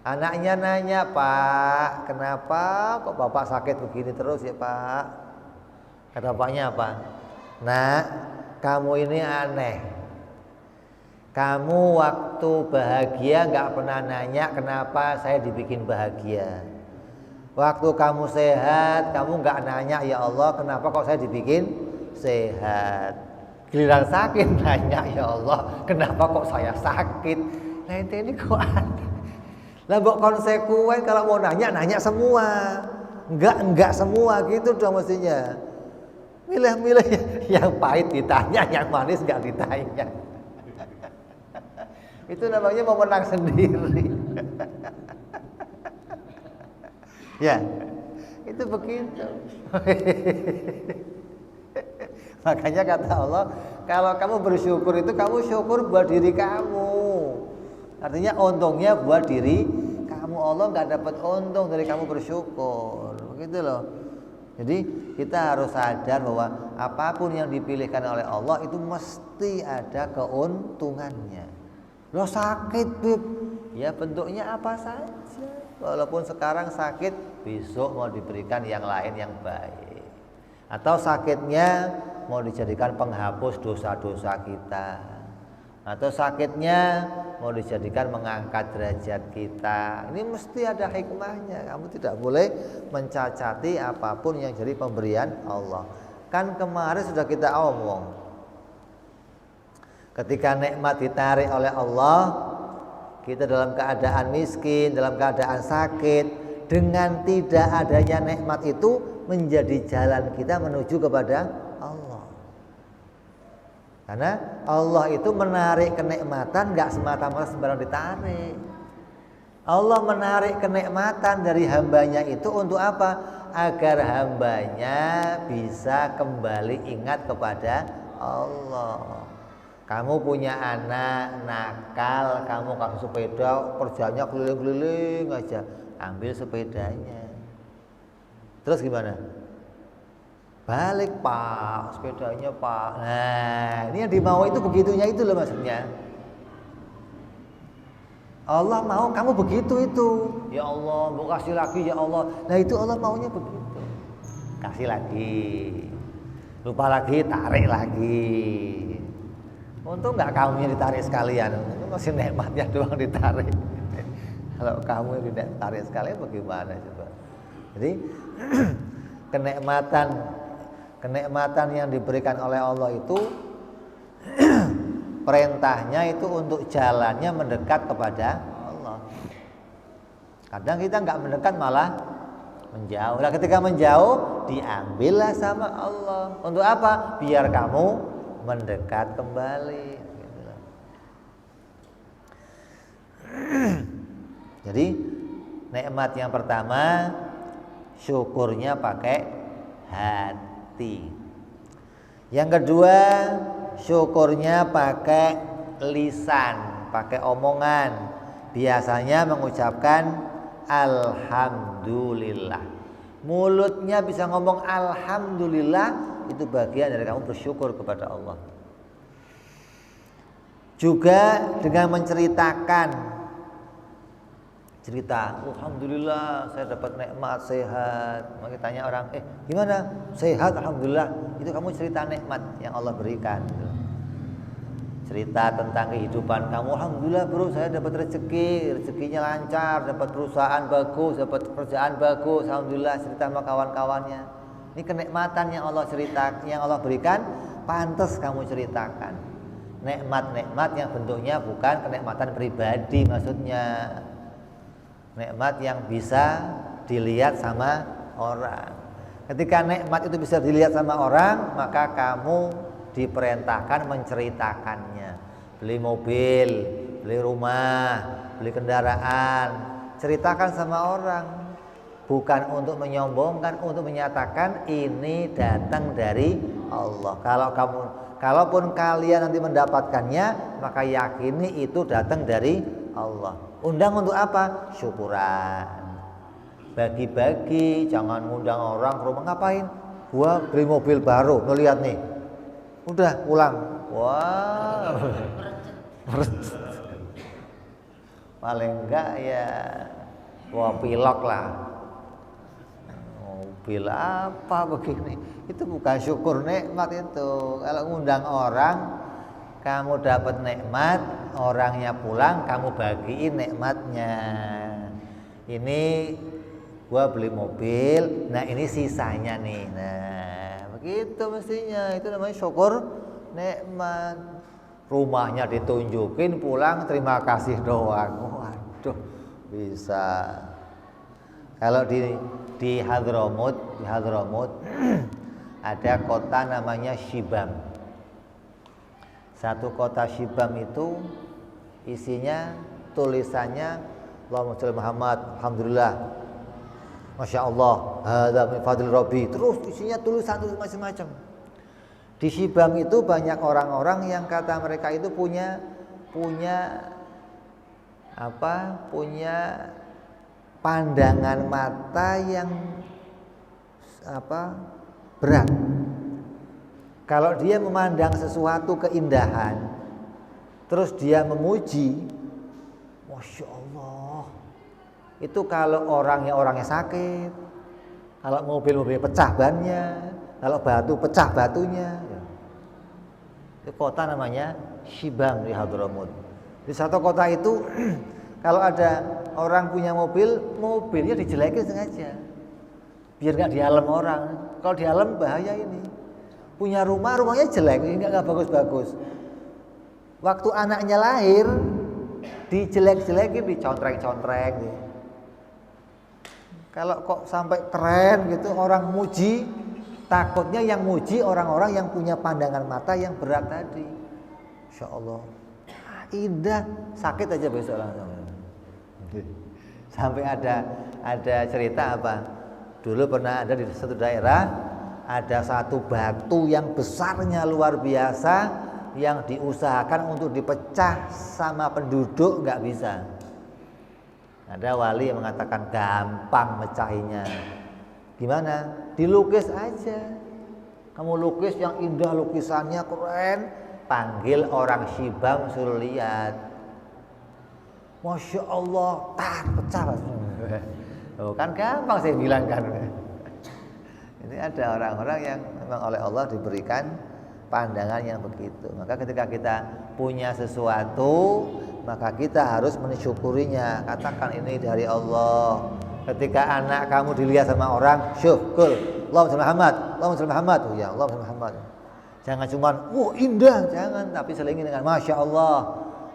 Anaknya nanya, Pak, kenapa kok bapak sakit begini terus ya Pak? Kata bapaknya apa? Nak, kamu ini aneh. Kamu waktu bahagia gak pernah nanya kenapa saya dibikin bahagia. Waktu kamu sehat, kamu gak nanya, ya Allah kenapa kok saya dibikin sehat. Giliran sakit nanya, ya Allah kenapa kok saya sakit. Nah ini kok aneh. Lah mbok konsekuen kalau mau nanya semua. Enggak semua gitu dong mestinya. Milih-milih yang pahit ditanya, yang manis enggak ditanya. Itu namanya mau menang sendiri. Ya, itu begitu. Makanya kata Allah, kalau kamu bersyukur itu kamu syukur buat diri kamu. Artinya untungnya buat diri kamu, Allah nggak dapat untung dari kamu bersyukur, begitu loh. Jadi kita harus sadar bahwa apapun yang dipilihkan oleh Allah itu mesti ada keuntungannya. Lo sakit, Bib, ya bentuknya apa saja. Walaupun sekarang sakit, besok mau diberikan yang lain yang baik. Atau sakitnya mau dijadikan penghapus dosa-dosa kita. Atau sakitnya mau dijadikan mengangkat derajat kita. Ini mesti ada hikmahnya. Kamu tidak boleh mencacati apapun yang jadi pemberian Allah. Kan kemarin sudah kita omong, ketika nikmat ditarik oleh Allah, kita dalam keadaan miskin, dalam keadaan sakit, dengan tidak adanya nikmat itu menjadi jalan kita menuju kepada Allah. Karena Allah itu menarik kenikmatan gak semata-mata sembarang ditarik. Allah menarik kenikmatan dari hambanya itu untuk apa? Agar hambanya bisa kembali ingat kepada Allah. Kamu punya anak nakal, kamu kasih sepeda, kerjanya keliling-keliling aja, ambil sepedanya. Terus gimana? Balik Pak, sepedanya Pak. Nah, ini yang dimau itu begitunya itu loh maksudnya. Allah mau kamu begitu itu. Ya Allah, mau kasih lagi ya Allah. Nah itu Allah maunya begitu. Kasih lagi. Lupa lagi, tarik lagi. Untung nggak kamu yang ditarik sekalian. Itu masih nikmatnya doang ditarik. Kalau kamu yang ditarik sekalian bagaimana coba? Jadi kenikmatan yang diberikan oleh Allah itu perintahnya itu untuk jalannya mendekat kepada Allah. Kadang kita nggak mendekat malah menjauh. Nah ketika menjauh diambillah sama Allah. Untuk apa? Biar kamu mendekat kembali. Jadi nikmat yang pertama syukurnya pakai hati. Yang kedua syukurnya pakai lisan, pakai omongan. Biasanya mengucapkan alhamdulillah. Mulutnya bisa ngomong alhamdulillah, itu bagian dari kamu bersyukur kepada Allah. Juga dengan menceritakan cerita, alhamdulillah saya dapat nikmat sehat. Maka tanya orang, gimana? Sehat alhamdulillah. Itu kamu cerita nikmat yang Allah berikan. Cerita tentang kehidupan kamu, alhamdulillah bro, saya dapat rezekinya lancar, dapat perusahaan bagus, dapat kerjaan bagus, alhamdulillah. Cerita sama kawan-kawannya. Ini kenikmatan yang Allah cerita, yang Allah berikan, pantas kamu ceritakan. Nikmat-nikmat yang bentuknya bukan kenikmatan pribadi, maksudnya nikmat yang bisa dilihat sama orang. Ketika nikmat itu bisa dilihat sama orang, maka kamu diperintahkan menceritakannya. Beli mobil, beli rumah, beli kendaraan, ceritakan sama orang. Bukan untuk menyombongkan, untuk menyatakan ini datang dari Allah. Kalaupun kalian nanti mendapatkannya, maka yakini itu datang dari Allah. Undang untuk apa? Syukuran. Bagi-bagi, jangan ngundang orang ke rumah. Ngapain? Gua beli mobil baru, lo lihat nih. Udah pulang. Wah. Paling enggak ya pilok lah. Mobil apa begini? Itu bukan syukur nikmat itu. Kalau ngundang orang, kamu dapat nikmat, orangnya pulang, kamu bagiin nikmatnya. Ini gua beli mobil, nah ini sisanya nih. Nah, begitu mestinya. Itu namanya syukur nikmat. Rumahnya ditunjukin, pulang terima kasih doang. Waduh, bisa. Kalau di Hadramut ada kota namanya Shibam. Satu kota Shibam itu isinya tulisannya Allahumma sholli Muhammad, alhamdulillah, masya Allah, hadza min fadli Rabbi. Terus isinya tulisan macam-macam. Di Shibam itu banyak orang-orang yang kata mereka itu punya pandangan mata yang berat. Kalau dia memandang sesuatu keindahan, terus dia memuji, masya Allah. Itu kalau orangnya sakit, kalau mobil pecah bannya, kalau batu pecah batunya. Itu kota namanya Shibam di Hadramut. Di satu kota itu kalau ada orang punya mobilnya dijelekin sengaja, biar nggak dialem orang. Kalau dialem bahaya ini. Punya rumahnya jelek, ini nggak bagus-bagus. Waktu anaknya lahir, dijelek-jelekin, dicontreng-contreng. Kalau kok sampai keren gitu, orang muji, takutnya yang muji orang-orang yang punya pandangan mata yang berat tadi. Insya Allah, indah, sakit aja besok langsung. Sampai ada cerita apa? Dulu pernah ada di satu daerah, ada satu batu yang besarnya luar biasa yang diusahakan untuk dipecah sama penduduk nggak bisa. Ada wali yang mengatakan gampang mecahinya. Gimana? Dilukis aja. Kamu lukis yang indah, lukisannya keren, panggil orang Shibam suruh lihat. Masya Allah, pecah. Oh, kan gampang saya bilang kan. Ini ada orang-orang yang memang oleh Allah diberikan pandangan yang begitu. Maka ketika kita punya sesuatu, maka kita harus mensyukurinya. Katakan ini dari Allah. Ketika anak kamu dilihat sama orang, syukur. Allahumma sholli Muhammad, Allahumma sholli Muhammad. Oh ya, Allahumma sholli Muhammad. Jangan cuma, indah, jangan, tapi selingi dengan masya Allah.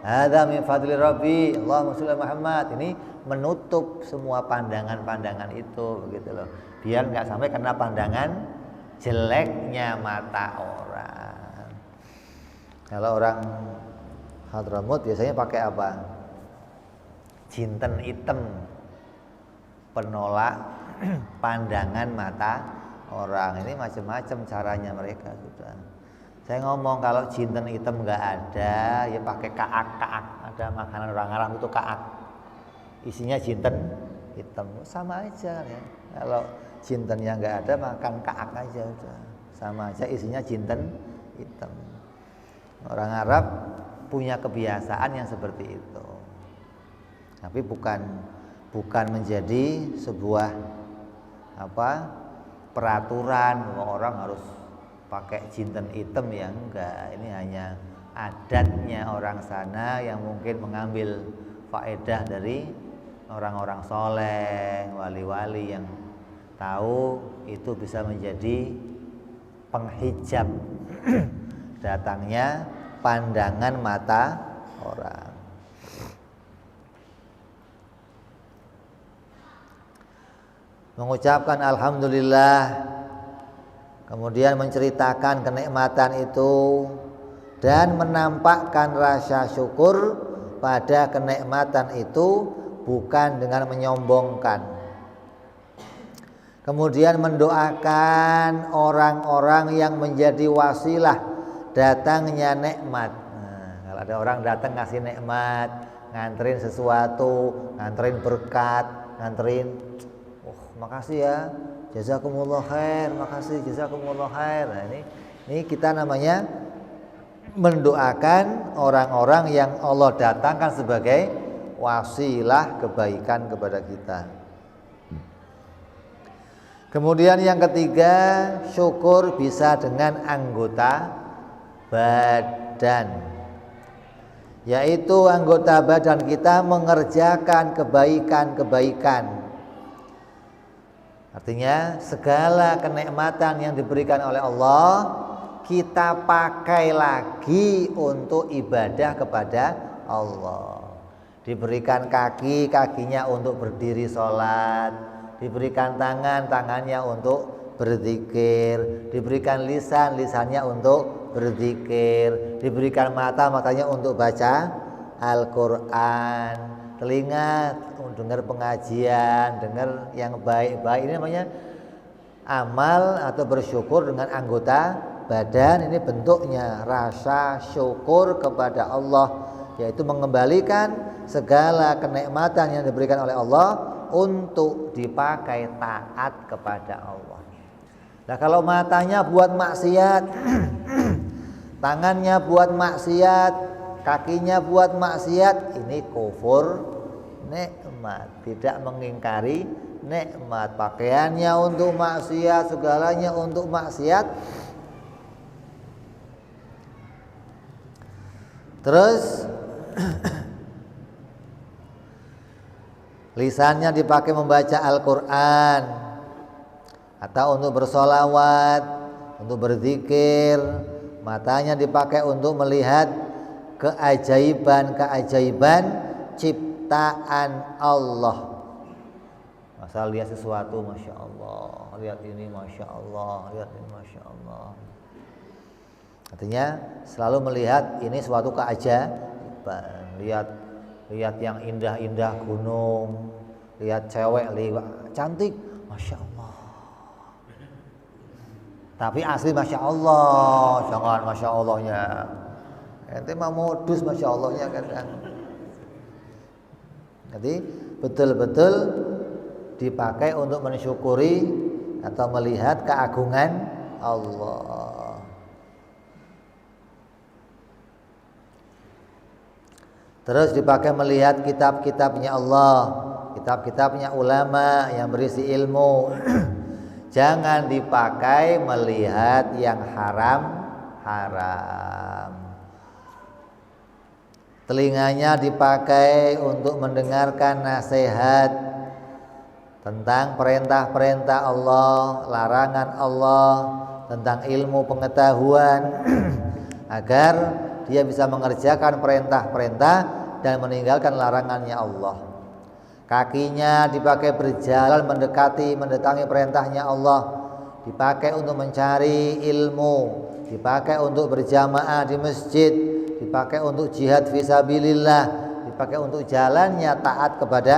Hadza min fadli Rabbi, Allahumma sholli Muhammad. Ini menutup semua pandangan-pandangan itu, begitu loh. Biar nggak sampai kena pandangan jeleknya mata orang. Kalau orang Hadramut biasanya pakai apa? Jinten hitam, penolak pandangan mata orang. Ini macam-macam caranya mereka sudah. Saya ngomong kalau jinten hitam nggak ada, ya pakai kaak. Ada makanan orang Arab itu kaak. Isinya jinten hitam, sama aja ya. Kalau jintennya nggak ada, makan kaak aja udah, sama aja isinya jinten hitam. Orang Arab punya kebiasaan yang seperti itu, tapi bukan menjadi sebuah peraturan bahwa orang harus pakai jinten hitam, ya enggak. Ini hanya adatnya orang sana yang mungkin mengambil faedah dari orang-orang soleh, wali-wali yang tahu itu bisa menjadi penghijab datangnya pandangan mata orang. Mengucapkan alhamdulillah, kemudian menceritakan kenikmatan itu dan menampakkan rasa syukur pada kenikmatan itu bukan dengan menyombongkan. Kemudian mendoakan orang-orang yang menjadi wasilah datangnya nikmat. Nah, kalau ada orang datang ngasih nikmat, nganterin sesuatu, nganterin berkat, nganterin, makasih ya, jazakumullah khair, makasih jazakumullah khair. Nah, ini kita namanya mendoakan orang-orang yang Allah datangkan sebagai wasilah kebaikan kepada kita. Kemudian yang ketiga, syukur bisa dengan anggota badan, yaitu anggota badan kita mengerjakan kebaikan-kebaikan. Artinya segala kenikmatan yang diberikan oleh Allah kita pakai lagi untuk ibadah kepada Allah. Diberikan kaki, kakinya untuk berdiri sholat. Diberikan tangan, tangannya untuk berzikir. Diberikan lisan, lisannya untuk berzikir. Diberikan mata, matanya untuk baca Al-Quran. Telinga dengar pengajian, dengar yang baik-baik. Ini namanya amal atau bersyukur dengan anggota badan. Ini bentuknya rasa syukur kepada Allah, yaitu mengembalikan segala kenikmatan yang diberikan oleh Allah untuk dipakai taat kepada Allah. Nah, kalau matanya buat maksiat, tangannya buat maksiat, kakinya buat maksiat, ini kufur nikmat, tidak mengingkari nikmat. Pakaiannya untuk maksiat, segalanya untuk maksiat. Terus lisannya dipakai membaca Al-Quran atau untuk bersolawat, untuk berzikir. Matanya dipakai untuk melihat keajaiban-keajaiban ciptaan Allah. Masa lihat sesuatu, Masya Allah, lihat ini Masya Allah, lihat ini Masya Allah. Artinya selalu melihat ini suatu keajaiban. Lihat yang indah-indah gunung, lihat cewek cantik, Masya Allah. Tapi asli Masya Allah, jangan Masya Allahnya. Ente mau modus Masya Allahnya kan. Jadi betul-betul dipakai untuk mensyukuri atau melihat keagungan Allah. Terus dipakai melihat kitab-kitabnya Allah, kitab-kitabnya ulama yang berisi ilmu. Jangan dipakai melihat yang haram-haram. Telinganya dipakai untuk mendengarkan nasihat tentang perintah-perintah Allah, larangan Allah, tentang ilmu pengetahuan agar dia bisa mengerjakan perintah-perintah dan meninggalkan larangannya Allah. Kakinya dipakai berjalan mendatangi perintahnya Allah, dipakai untuk mencari ilmu, dipakai untuk berjamaah di masjid, dipakai untuk jihad fisabilillah, dipakai untuk jalannya taat kepada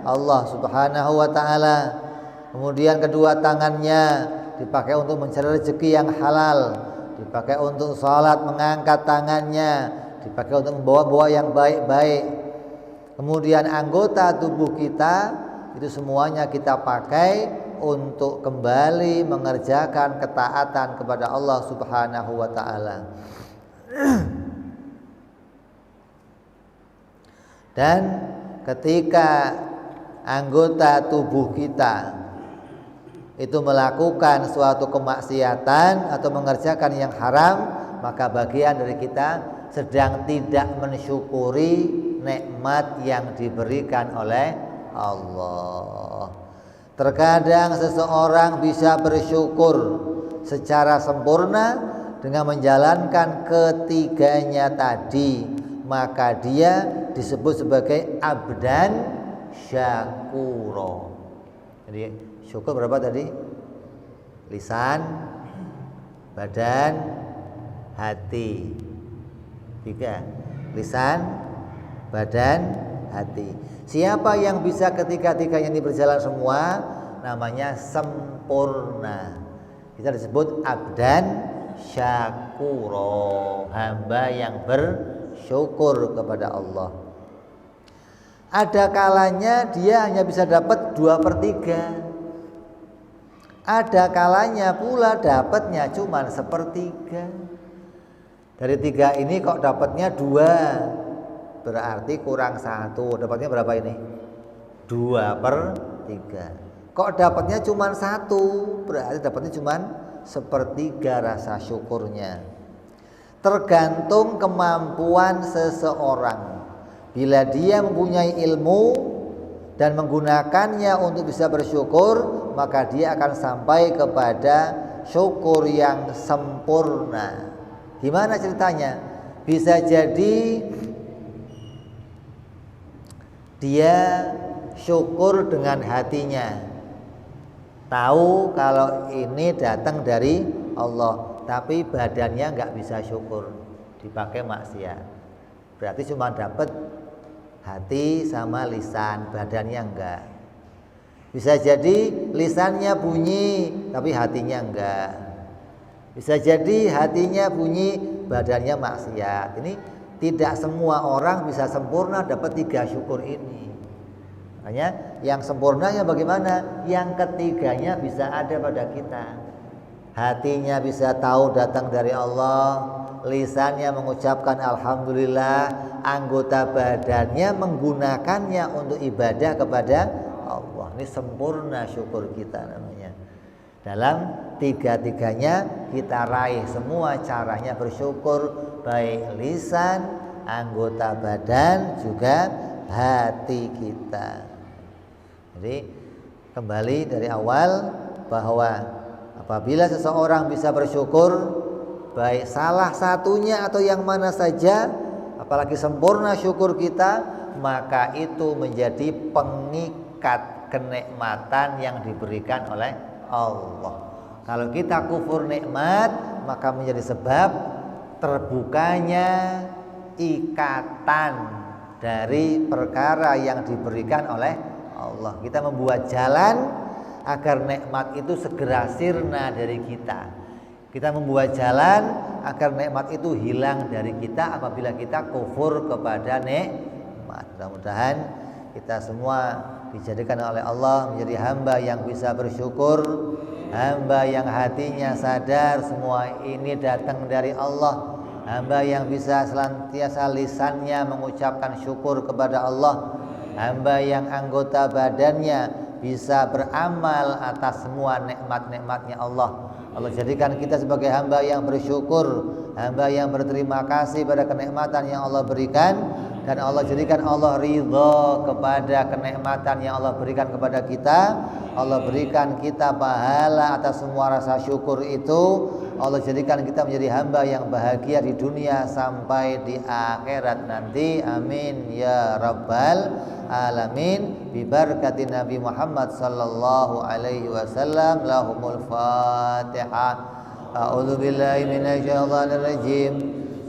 Allah Subhanahu wa ta'ala. Kemudian kedua tangannya dipakai untuk mencari rezeki yang halal, dipakai untuk sholat mengangkat tangannya, dipakai untuk membawa yang baik-baik. Kemudian anggota tubuh kita itu semuanya kita pakai untuk kembali mengerjakan ketaatan kepada Allah Subhanahu wa taala. Dan ketika anggota tubuh kita itu melakukan suatu kemaksiatan atau mengerjakan yang haram, maka bagian dari kita sedang tidak mensyukuri nikmat yang diberikan oleh Allah. Terkadang seseorang bisa bersyukur secara sempurna dengan menjalankan ketiganya tadi, maka dia disebut sebagai abdan syakuro. Jadi syukur berapa tadi? Lisan, badan, hati. 3. Lisan, badan, hati. Siapa yang bisa ketiga-tiganya ini berjalan semua, namanya sempurna. Kita disebut abdan syakuro, hamba yang bersyukur kepada Allah. Ada kalanya dia hanya bisa dapat 2/3. Ada kalanya pula dapatnya cuma 1/3. Dari 3 ini kok dapatnya 2, berarti kurang 1. Dapatnya berapa ini? 2/3. Kok dapatnya cuma 1, berarti dapatnya cuma 1/3 rasa syukurnya. Tergantung kemampuan seseorang. Bila dia mempunyai ilmu dan menggunakannya untuk bisa bersyukur, maka dia akan sampai kepada syukur yang sempurna. Gimana ceritanya? Bisa jadi dia syukur dengan hatinya, tahu kalau ini datang dari Allah, tapi badannya nggak bisa syukur, dipakai maksiat. Berarti cuma dapat hati sama lisan, badannya enggak. Bisa jadi lisannya bunyi tapi hatinya enggak. Bisa jadi hatinya bunyi, badannya maksiat. Ini tidak semua orang bisa sempurna dapat 3 syukur ini. Makanya yang sempurnanya bagaimana? Yang ketiganya bisa ada pada kita. Hatinya bisa tahu datang dari Allah, lisannya mengucapkan alhamdulillah, anggota badannya menggunakannya untuk ibadah kepada Allah. Ini sempurna syukur kita namanya. Dalam 3-tiganya kita raih semua caranya bersyukur, baik lisan, anggota badan, juga hati kita. Jadi kembali dari awal bahwa apabila seseorang bisa bersyukur, baik salah satunya atau yang mana saja, apalagi sempurna syukur kita, maka itu menjadi pengikat kenikmatan yang diberikan oleh Allah. Kalau kita kufur nikmat, maka menjadi sebab terbukanya ikatan dari perkara yang diberikan oleh Allah. Kita membuat jalan agar nikmat itu segera sirna dari kita. Kita membuat jalan agar nikmat itu hilang dari kita apabila kita kufur kepada nikmat. Mudah-mudahan kita semua dijadikan oleh Allah menjadi hamba yang bisa bersyukur, hamba yang hatinya sadar semua ini datang dari Allah, hamba yang bisa senantiasa lisannya mengucapkan syukur kepada Allah, hamba yang anggota badannya bisa beramal atas semua nikmat-nikmatnya Allah. Allah jadikan kita sebagai hamba yang bersyukur, hamba yang berterima kasih pada kenikmatan yang Allah berikan, dan Allah jadikan Allah ridha kepada kenikmatan yang Allah berikan kepada kita. Allah berikan kita pahala atas semua rasa syukur itu. Allah jadikan kita menjadi hamba yang bahagia di dunia sampai di akhirat nanti. Amin ya rabbal alamin. Bi barakati Nabi Muhammad sallallahu alaihi wasallam. Lahumul Fatihah. A'udzu billahi minasyaitonir rajim.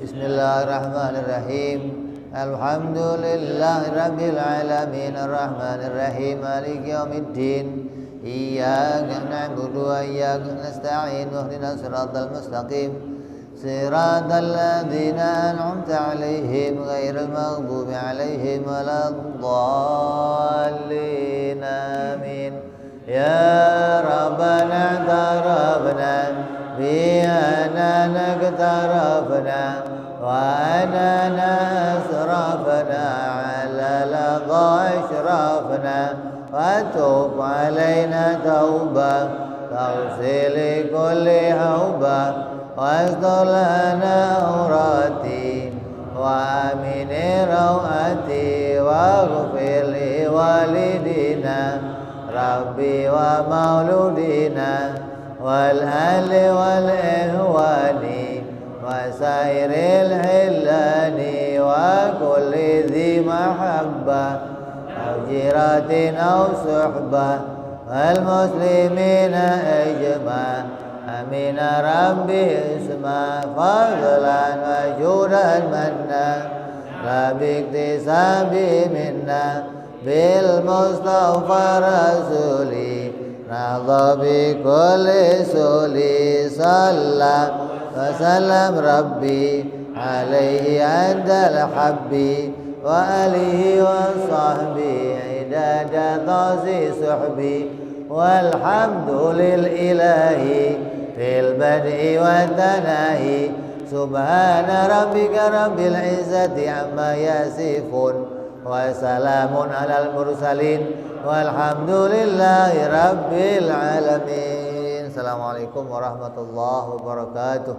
Bismillahirrahmanirrahim. Alhamdulillahi rabbil alamin arrahmanir rahim maliki yaumiddin. Iyyaka na'budu wa iyyaka nasta'in ihdinas siratal mustaqim صراط الذين أنعمت عليهم غير المغضوب عليهم ولا الضالين آمين. يا ربنا اعترفنا بأننا اقترفنا وأننا أسرفنا على لظى أشرفنا وتوب علينا توبة تغسل كل هوبة واستر لنا عوراتي وآمن روعتي واغفر لوالدينا ربي ومولودينا والأهل والإخوان وسائر الحلان وكل ذي محبة أو جيرة أو صحبة والمسلمين أجمع أمين ربي اسمع فضلا وجودا منا لا باكتساب منا بالمصطفى رسولي نهضى بكل سولي صلى وسلم ربي عليه عند الحب وآله وصحبه عداد ضاصي صحبي والحمد للإله في البدء والتناهي سبحان ربك رب العزة عما يصفون وسلام على المرسلين والحمد لله رب العالمين. Assalamualaikum warahmatullahi wabarakatuh.